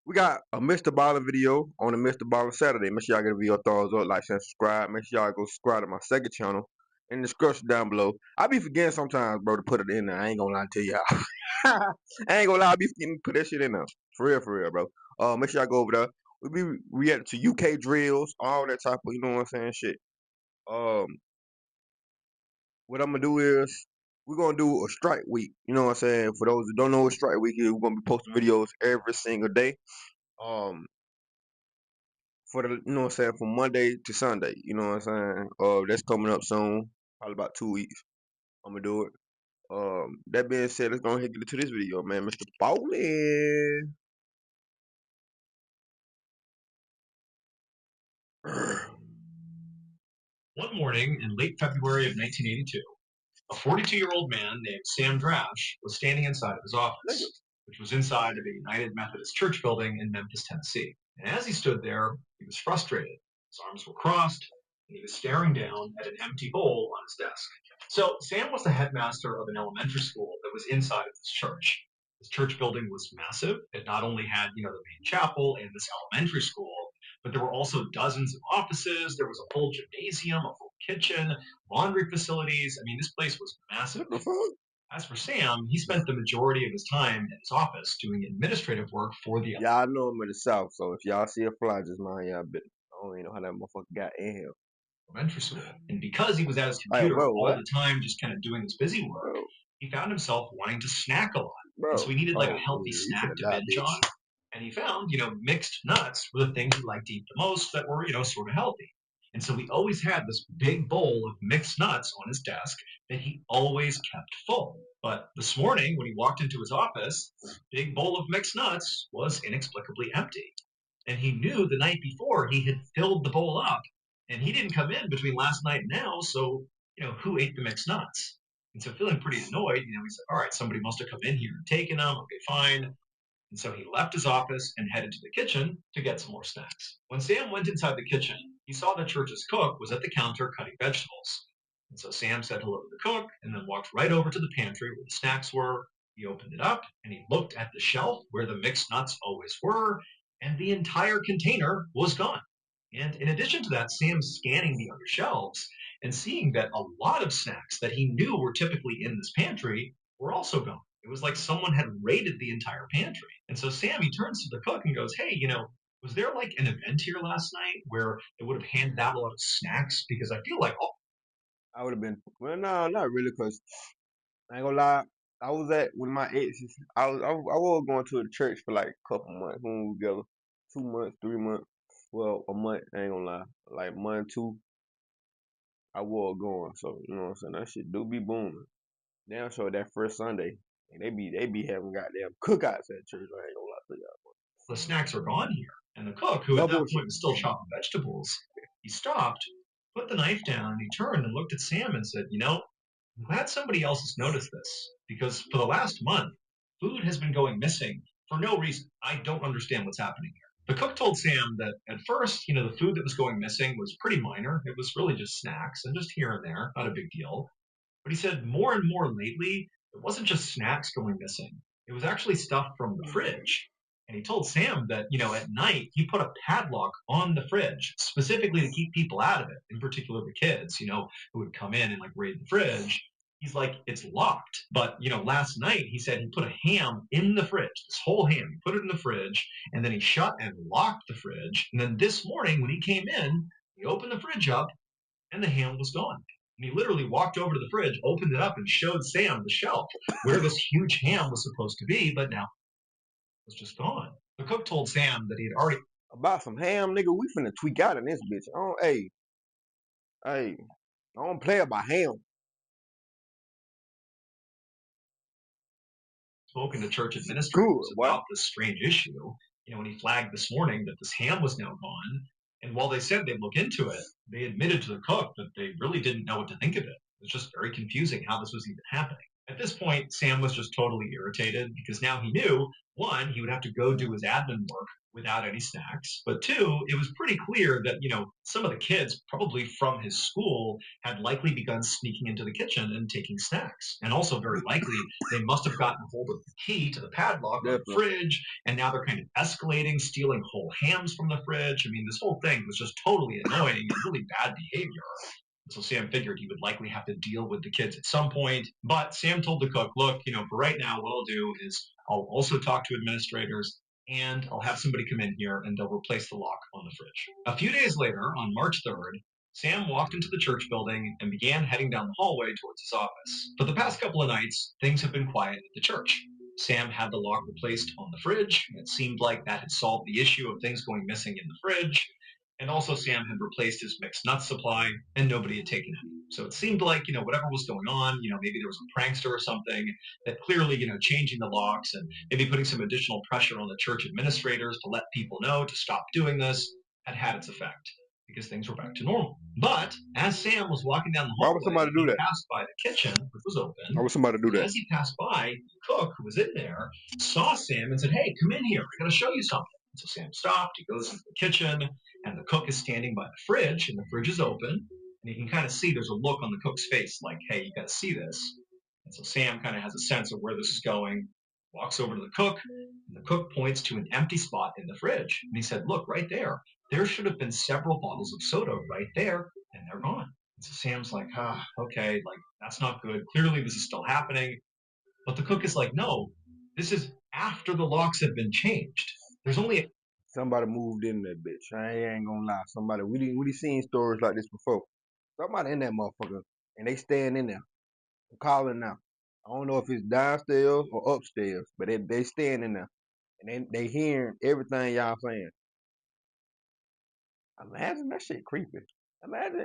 We got a Mr. Ballen video on the Mr. Ballen Saturday. Make sure y'all give a video a thumbs up, like, share, subscribe. Make sure y'all go subscribe to my second channel in the description down below. I be forgetting sometimes, bro, to put it in there. I ain't gonna lie to y'all. I ain't gonna lie, I be forgetting to put that shit in there. For real, bro. Make sure y'all go over there. We be reacting to UK drills, all that type of, you know what I'm saying, shit. Um, what I'm gonna do is we're gonna do a strike week. You know what I'm saying? For those who don't know what strike week is, we're gonna be posting videos every single day. Um, for the you know what I'm saying, from Monday to Sunday. You know what I'm saying? That's coming up soon, probably about 2 weeks. I'm gonna do it. That being said, let's go ahead and get into this video, man. Mr. Ballen. One morning in late February of 1982, a 42-year-old man named Sam Drash was standing inside of his office, which was inside of a United Methodist Church building in Memphis, Tennessee. And as he stood there, he was frustrated. His arms were crossed, and he was staring down at an empty bowl on his desk. So Sam was the headmaster of an elementary school that was inside of this church. This church building was massive. It not only had, the main chapel and this elementary school, but there were also dozens of offices. There was a full gymnasium, a full kitchen, laundry facilities. I mean, this place was massive. As for Sam, he spent the majority of his time in his office doing administrative work for the Y'all know I'm in the South, so if y'all see a fly, just mind y'all bit. I don't even know how that motherfucker got in here. elementary school. And because he was at his Like, computer bro, all what? the time, just kind of doing his busy work, Bro, he found himself wanting to snack a lot. bro. And so he needed like a Oh, healthy yeah, you snack finna to die, binge bitch. on. And he found, mixed nuts were the things he liked to eat the most that were, sort of healthy. And so he always had this big bowl of mixed nuts on his desk that he always kept full. But this morning, when he walked into his office, this big bowl of mixed nuts was inexplicably empty. And he knew the night before he had filled the bowl up, and he didn't come in between last night and now, so, who ate the mixed nuts? And so feeling pretty annoyed, he said, all right, somebody must have come in here and taken them. Okay, fine. And so he left his office and headed to the kitchen to get some more snacks. When Sam went inside the kitchen, he saw the church's cook was at the counter cutting vegetables. And so Sam said hello to the cook and then walked right over to the pantry where the snacks were. He opened it up and he looked at the shelf where the mixed nuts always were, and the entire container was gone. And in addition to that, Sam's scanning the other shelves and seeing that a lot of snacks that he knew were typically in this pantry were also gone. It was like someone had raided the entire pantry. And so Sam, he turns to the cook and goes, hey, was there like an event here last night where they would have handed out a lot of snacks? Because I feel like, oh, I would have been, well, no, not really, because I ain't gonna lie. I was at with my exes. I was going to the church for like a couple months. When we were together, 2 months, 3 months. Well, a month. I ain't gonna lie. Like month two, I was going. So you know what I'm saying. That shit do be booming. Damn sure that first Sunday, and they be having goddamn cookouts at church. I ain't gonna lie to y'all. the snacks are gone here. And the cook, who No at that bullshit. point was still chopping vegetables, he stopped, put the knife down, and he turned and looked at Sam and said, I'm glad somebody else has noticed this because for the last month, food has been going missing for no reason. I don't understand what's happening here. The cook told Sam that at first, the food that was going missing was pretty minor. It was really just snacks and just here and there, not a big deal. But he said more and more lately, it wasn't just snacks going missing. It was actually stuff from the fridge. And he told Sam that, at night, he put a padlock on the fridge specifically to keep people out of it, in particular the kids, who would come in and like raid the fridge. He's like, it's locked. But, last night he said he put a ham in the fridge, this whole ham, he put it in the fridge, and then he shut and locked the fridge. And then this morning when he came in, he opened the fridge up and the ham was gone. And he literally walked over to the fridge, opened it up, and showed Sam the shelf where this huge ham was supposed to be, but now it was just gone. The cook told Sam that he had already About some ham, nigga, we finna tweak out in this bitch. Hey, I don't play about ham. spoken to church Good, administrators boy. about this strange issue. When he flagged this morning that this ham was now gone, and while they said they'd look into it, they admitted to the cook that they really didn't know what to think of it. It was just very confusing how this was even happening. At this point, Sam was just totally irritated because now he knew, one, he would have to go do his admin work without any snacks, but two, it was pretty clear that, some of the kids, probably from his school, had likely begun sneaking into the kitchen and taking snacks. And also, very likely, they must have gotten hold of the key to the padlock on the Definitely. fridge, and now they're kind of escalating, stealing whole hams from the fridge. I mean, this whole thing was just totally annoying and really bad behavior. So Sam figured he would likely have to deal with the kids at some point. But Sam told the cook, look, for right now, what I'll do is I'll also talk to administrators and I'll have somebody come in here and they'll replace the lock on the fridge. A few days later, on March 3rd, Sam walked into the church building and began heading down the hallway towards his office. For the past couple of nights, things have been quiet at the church. Sam had the lock replaced on the fridge. It seemed like that had solved the issue of things going missing in the fridge. And also, Sam had replaced his mixed nuts supply, and nobody had taken any. So it seemed like, whatever was going on, maybe there was a prankster or something that clearly, changing the locks and maybe putting some additional pressure on the church administrators to let people know to stop doing this had had its effect because things were back to normal. But as Sam was walking down the Why would hallway, somebody do he that? passed by the kitchen, which was Why open. would somebody do And that? as he passed by, the cook who was in there saw Sam and said, "Hey, come in here. I got to show you something." So Sam stopped. He goes into the kitchen, and the cook is standing by the fridge, and the fridge is open. And you can kind of see there's a look on the cook's face like, hey, you got to see this. And so Sam kind of has a sense of where this is going, walks over to the cook, and the cook points to an empty spot in the fridge. And he said, look, right there. There should have been several bottles of soda right there, and they're gone. And so Sam's like, okay, like, that's not good. Clearly, this is still happening. But the cook is like, no, this is after the locks have been changed. There's only Somebody moved in that bitch. I ain't gonna lie. Somebody we seen stories like this before. Somebody in that motherfucker, and they staying in there, calling now. I don't know if it's downstairs or upstairs, but they staying in there, and they hearing everything y'all saying. Imagine that shit creepy. Imagine.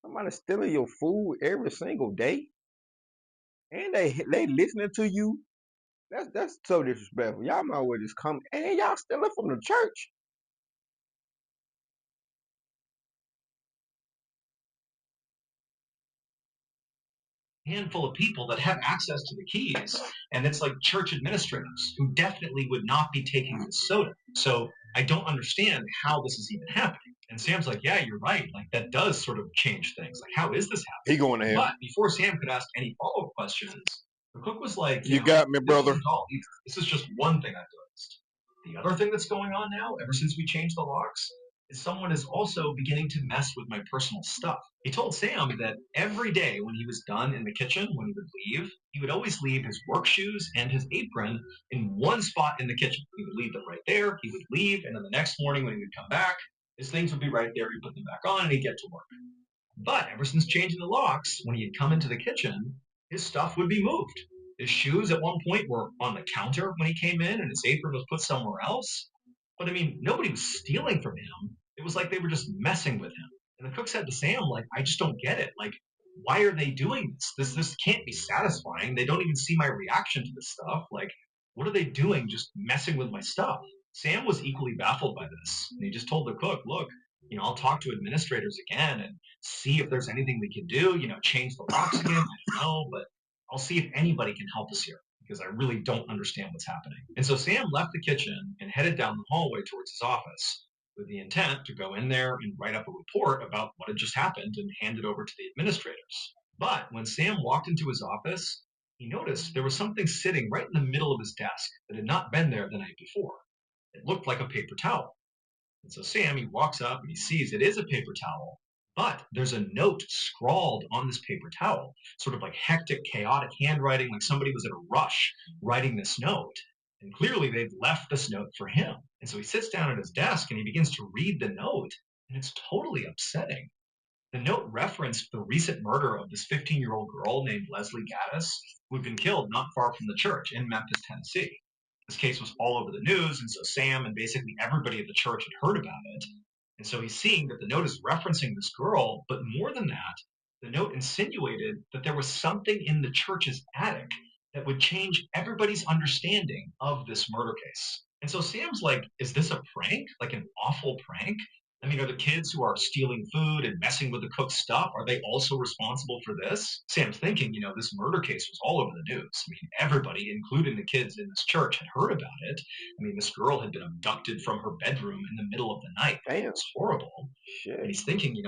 Somebody stealing your food every single day, and they listening to you. That's so disrespectful. Y'all might as well just come, and y'all stealing from the church. handful of people that have access to the keys, and it's like church administrators who definitely would not be taking this soda. So I don't understand how this is even happening. And Sam's like, yeah, you're right. Like, that does sort of change things. Like, how is this He happening? going to hell. But before Sam could ask any follow up questions, the cook was like, You got me, this brother. isn't all either. This is just one thing I've noticed. The other thing that's going on now, ever since we changed the locks, is someone is also beginning to mess with my personal stuff. He told Sam that every day when he was done in the kitchen, when he would leave, he would always leave his work shoes and his apron in one spot in the kitchen. He would leave them right there, he would leave, and then the next morning when he would come back, his things would be right there, he'd put them back on, and he'd get to work. But ever since changing the locks, when he had come into the kitchen, his stuff would be moved. His shoes at one point were on the counter when he came in, and his apron was put somewhere else. But I mean, nobody was stealing from him. It was like they were just messing with him. And the cook said to Sam, like, I just don't get it. Like, why are they doing this? This can't be satisfying. They don't even see my reaction to this stuff. Like, what are they doing just messing with my stuff? Sam was equally baffled by this. And he just told the cook, look, I'll talk to administrators again and see if there's anything we can do, change the locks again. I don't know, but I'll see if anybody can help us here because I really don't understand what's happening. And so Sam left the kitchen and headed down the hallway towards his office with the intent to go in there and write up a report about what had just happened and hand it over to the administrators. But when Sam walked into his office, he noticed there was something sitting right in the middle of his desk that had not been there the night before. It looked like a paper towel. And so Sam, he walks up and he sees it is a paper towel, but there's a note scrawled on this paper towel, sort of like hectic, chaotic handwriting, like somebody was in a rush writing this note. And clearly they've left this note for him. And so he sits down at his desk and he begins to read the note, and it's totally upsetting. The note referenced the recent murder of this 15-year-old girl named Leslie Gaddis, who had been killed not far from the church in Memphis, Tennessee. This case was all over the news, and so Sam and basically everybody at the church had heard about it. And so he's seeing that the note is referencing this girl, but more than that, the note insinuated that there was something in the church's attic that would change everybody's understanding of this murder case. And so Sam's like, is this a prank? Like an awful prank? I mean, are the kids who are stealing food and messing with the cook's stuff, are they also responsible for this? Sam's thinking, this murder case was all over the news. I mean, everybody, including the kids in this church, had heard about it. I mean, this girl had been abducted from her bedroom in the middle of the night. It Damn. was horrible. Shit. And he's thinking,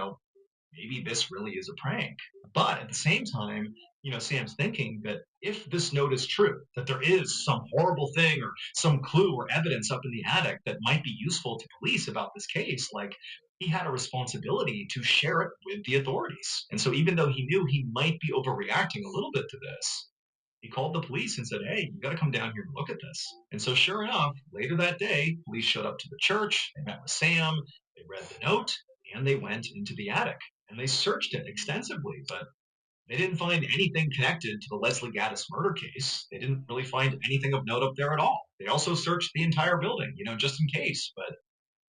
maybe this really is a prank. But at the same time, Sam's thinking that if this note is true, that there is some horrible thing or some clue or evidence up in the attic that might be useful to police about this case, like he had a responsibility to share it with the authorities. And so even though he knew he might be overreacting a little bit to this, he called the police and said, "Hey, you got to come down here and look at this." And so, sure enough, later that day, police showed up to the church. They met with Sam. They read the note and they went into the attic and they searched it extensively, but they didn't find anything connected to the Leslie Gaddis murder case. They didn't really find anything of note up there at all. They also searched the entire building, just in case, but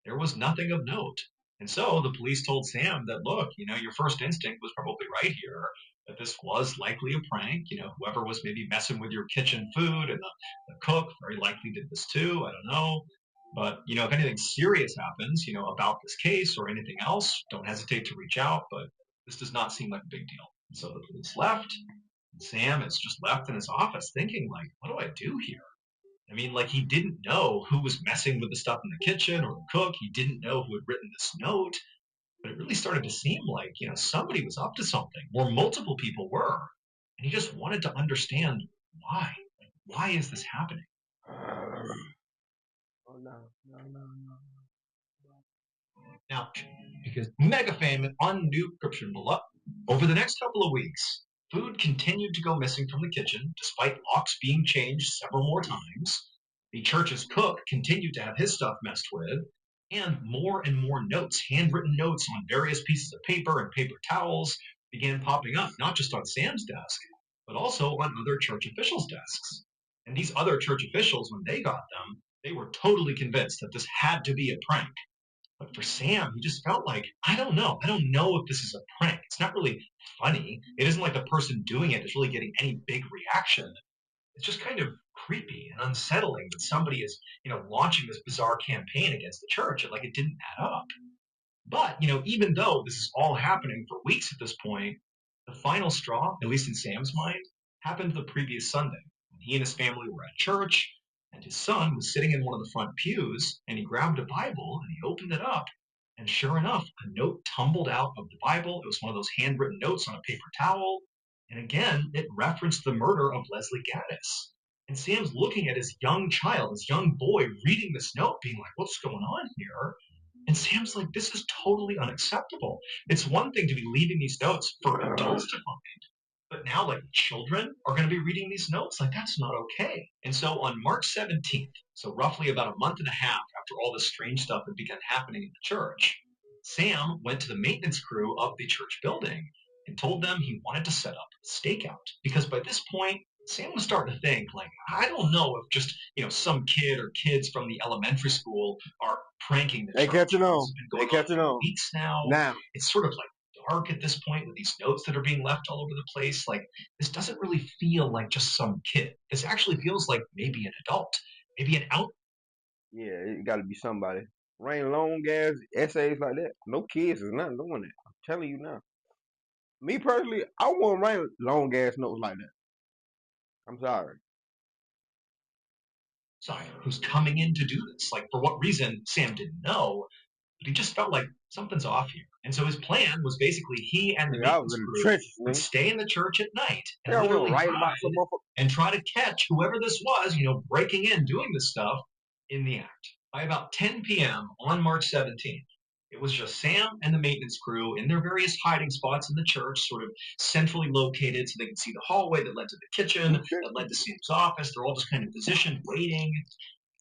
there was nothing of note. And so the police told Sam that, look, your first instinct was probably right here, that this was likely a prank. Whoever was maybe messing with your kitchen food and the cook very likely did this too. I don't know. But, if anything serious happens, about this case or anything else, don't hesitate to reach out. But this does not seem like a big deal. And so the police left. And Sam is just left in his office thinking, like, what do I do here? I mean, like, he didn't know who was messing with the stuff in the kitchen or the cook. He didn't know who had written this note. But it really started to seem like, somebody was up to something, or multiple people were. And he just wanted to understand why. Like, why is this happening? Oh, no. Now, because mega famous on new subscription below. Over the next couple of weeks, food continued to go missing from the kitchen, despite locks being changed several more times. The church's cook continued to have his stuff messed with, and more notes, handwritten notes on various pieces of paper and paper towels, began popping up, not just on Sam's desk, but also on other church officials' desks. And these other church officials, when they got them, they were totally convinced that this had to be a prank. But for Sam, he just felt like, I don't know. I don't know if this is a prank. It's not really funny. It isn't like the person doing it is really getting any big reaction. It's just kind of creepy and unsettling that somebody is, launching this bizarre campaign against the church. And like it didn't add up. But, even though this is all happening for weeks at this point, the final straw, at least in Sam's mind, happened the previous Sunday when he and his family were at church and his son was sitting in one of the front pews and he grabbed a Bible and he opened it up. And sure enough, a note tumbled out of the Bible. It was one of those handwritten notes on a paper towel. And again, it referenced the murder of Leslie Gaddis. And Sam's looking at his young child, his young boy, reading this note, being like, what's going on here? And Sam's like, this is totally unacceptable. It's one thing to be leaving these notes for adults to find, but now like children are going to be reading these notes. Like that's not okay. And so on March 17th, so roughly about a month and a half after all this strange stuff had begun happening in the church, Sam went to the maintenance crew of the church building and told them he wanted to set up a stakeout because by this point Sam was starting to think, like, I don't know if just, some kid or kids from the elementary school are pranking the They church. catching on. It's been They going on catching for on. weeks now. It's sort of like dark at this point with these notes that are being left all over the place. Like, this doesn't really feel like just some kid. This actually feels like maybe an adult, maybe an out. Yeah, it got to be somebody. Writing long ass essays like that. No kids is not doing that. I'm telling you now. Me personally, I won't write long ass notes like that. I'm sorry. Who's coming in to do this? Like, for what reason, Sam didn't know, but he just felt like something's off here. And so his plan was basically he and the maintenance crew would stay in the church at night and literally hide and try to catch whoever this was, breaking in, doing this stuff in the act. By about 10 p.m. on March 17th, it was just Sam and the maintenance crew in their various hiding spots in the church, sort of centrally located so they could see the hallway that led to the kitchen, that led to Sam's office. They're all just kind of positioned, waiting.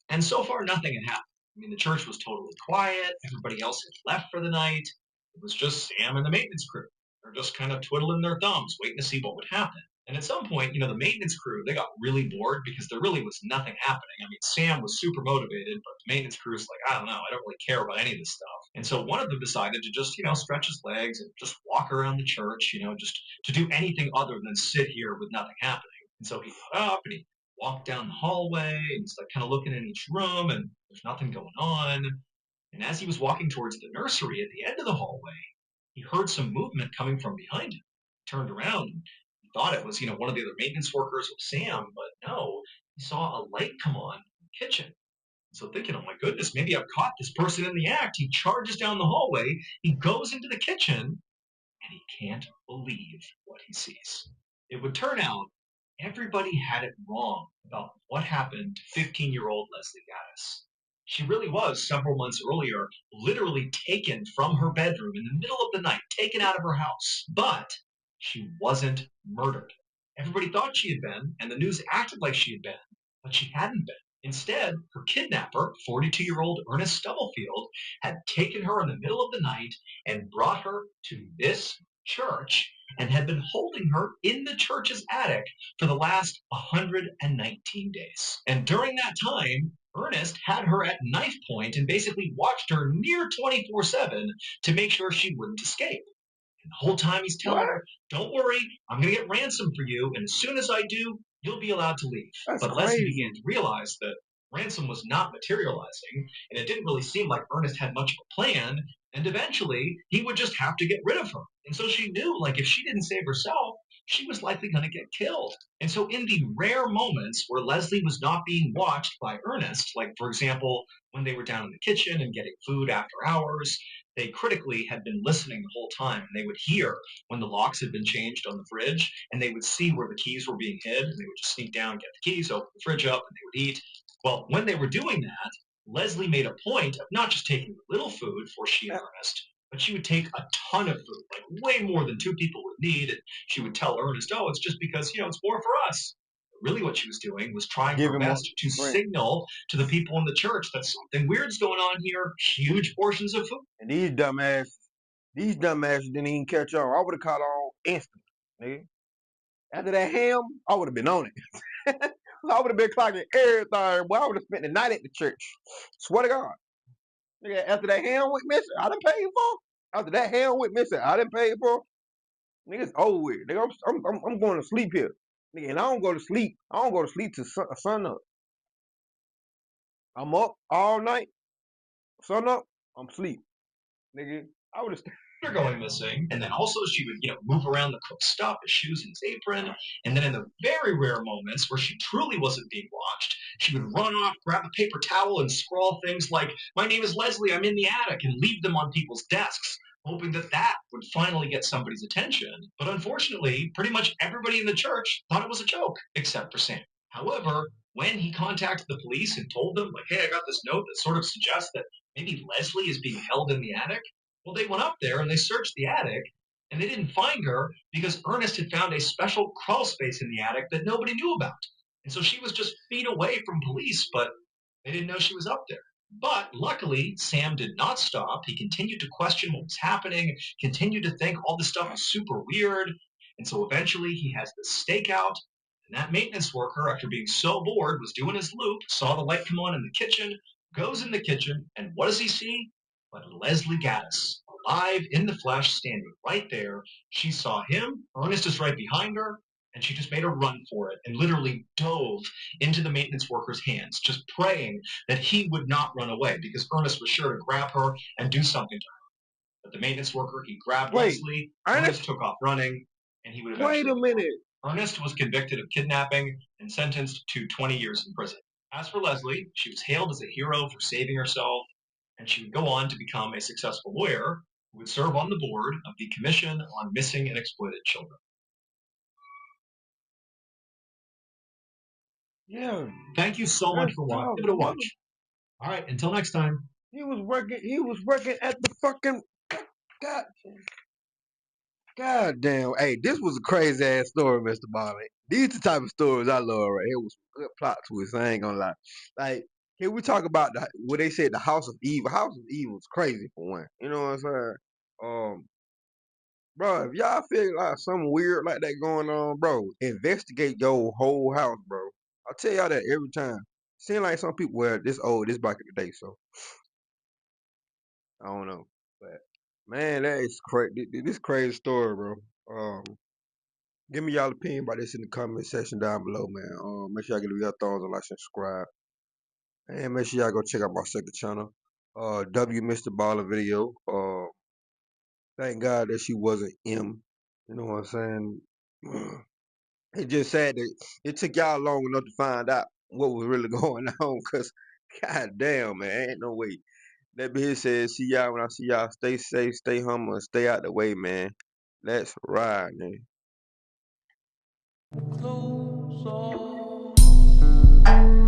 And so far, nothing had happened. I mean, the church was totally quiet. Everybody else had left for the night. It was just Sam and the maintenance crew. They're just kind of twiddling their thumbs, waiting to see what would happen. And at some point, the maintenance crew, they got really bored because there really was nothing happening. I mean, Sam was super motivated, but the maintenance crew was like, I don't know, I don't really care about any of this stuff. And so one of them decided to just, stretch his legs and just walk around the church, just to do anything other than sit here with nothing happening. And so he got up and he walked down the hallway and he's like kind of looking in each room and there's nothing going on. And as he was walking towards the nursery at the end of the hallway, he heard some movement coming from behind him. He turned around and he thought it was, one of the other maintenance workers or Sam, but no, he saw a light come on in the kitchen. So thinking, oh my goodness, maybe I've caught this person in the act. He charges down the hallway. He goes into the kitchen and he can't believe what he sees. It would turn out everybody had it wrong about what happened to 15-year-old Leslie Gaddis. She really was, several months earlier, literally taken from her bedroom in the middle of the night, taken out of her house. But she wasn't murdered. Everybody thought she had been, and the news acted like she had been, but she hadn't been. Instead, her kidnapper, 42-year-old Ernest Stubblefield, had taken her in the middle of the night and brought her to this church and had been holding her in the church's attic for the last 119 days. And during that time, Ernest had her at knife point and basically watched her near 24/7 to make sure she wouldn't escape. And the whole time he's telling What? her, don't worry, I'm going to get ransom for you. And as soon as I do, you'll be allowed to leave. That's But Leslie crazy. began to realize that ransom was not materializing, and it didn't really seem like Ernest had much of a plan. And eventually, he would just have to get rid of her. And so she knew, like, if she didn't save herself, she was likely going to get killed. And so, in the rare moments where Leslie was not being watched by Ernest, like, for example, when they were down in the kitchen and getting food after hours, they critically had been listening the whole time, and they would hear when the locks had been changed on the fridge, and they would see where the keys were being hid, and they would just sneak down, get the keys, open the fridge up, and they would eat. Well, when they were doing that, Leslie made a point of not just taking a little food for she and Ernest, but she would take a ton of food, like way more than two people would need. And she would tell Ernest, oh, it's just because, it's more for us. Really, what she was doing was trying Give her him best one to friend. signal to the people in the church that something weird's going on here, huge portions of food. And these dumbasses didn't even catch on. I would have caught on instantly, nigga. After that ham, I would have been on it. I would have been clocking everything. Boy, I would have spent the night at the church. Swear to God. Nigga, after that ham went missing, I done paid for. After that ham went missing, I done paid for. Nigga, it's over with. Nigga, I'm going to sleep here. Nigga, and I don't go to sleep. I don't go to sleep till sun up. I'm up all night. Sun up, I'm asleep. Nigga, I would have Are going missing. And then also she would, move around the cook's stuff, his shoes and his apron. And then in the very rare moments where she truly wasn't being watched, she would run off, grab a paper towel, and scrawl things like, my name is Leslie, I'm in the attic, and leave them on people's desks, hoping that that would finally get somebody's attention. But unfortunately, pretty much everybody in the church thought it was a joke, except for Sam. However, when he contacted the police and told them, like, hey, I got this note that sort of suggests that maybe Leslie is being held in the attic, well, they went up there and they searched the attic, and they didn't find her because Ernest had found a special crawl space in the attic that nobody knew about. And so she was just feet away from police, but they didn't know she was up there. But luckily, Sam did not stop. He continued to question what was happening, continued to think all this stuff was super weird. And so eventually he has this stakeout. And that maintenance worker, after being so bored, was doing his loop, saw the light come on in the kitchen, goes in the kitchen, and what does he see? But Leslie Gaddis, alive in the flesh, standing right there. She saw him. Ernest is right behind her, and she just made a run for it and literally dove into the maintenance worker's hands, just praying that he would not run away because Ernest was sure to grab her and do something to her. But the maintenance worker, he grabbed wait. Leslie. Ernest Ernest, took off running, and he would wait eventually a be minute. caught. Ernest was convicted of kidnapping and sentenced to 20 years in prison. As for Leslie, she was hailed as a hero for saving herself, and she would go on to become a successful lawyer who would serve on the board of the Commission on Missing and Exploited Children. Yeah, Thank you so much that's for watching. tough. Give it a watch. All right, until next time. He was working at the fucking God. God damn. Hey, this was a crazy ass story, Mr. Ballen. These the type of stories I love right here. Was good plot twists. I ain't gonna lie. Like, here we talk about what they said, the House of Evil. House of Evil is crazy for one. You know what I'm saying? Bro, if y'all feel like something weird like that going on, bro, investigate your whole house, bro. I tell y'all that every time. Seem like some people were this old, this back in the day, so I don't know. But man, that is crazy. This crazy story, bro. Give me y'all opinion about this in the comment section down below, man. Make sure y'all give your thumbs and like and subscribe. And make sure y'all go check out my second channel. W Mr. Baller video. Thank God that she wasn't M. You know what I'm saying? It just sad that it took y'all long enough to find out what was really going on. Cause, god damn, man, ain't no way. That bitch said, "See y'all when I see y'all. Stay safe, stay humble, and stay out the way, man." Let's ride, man. Close off.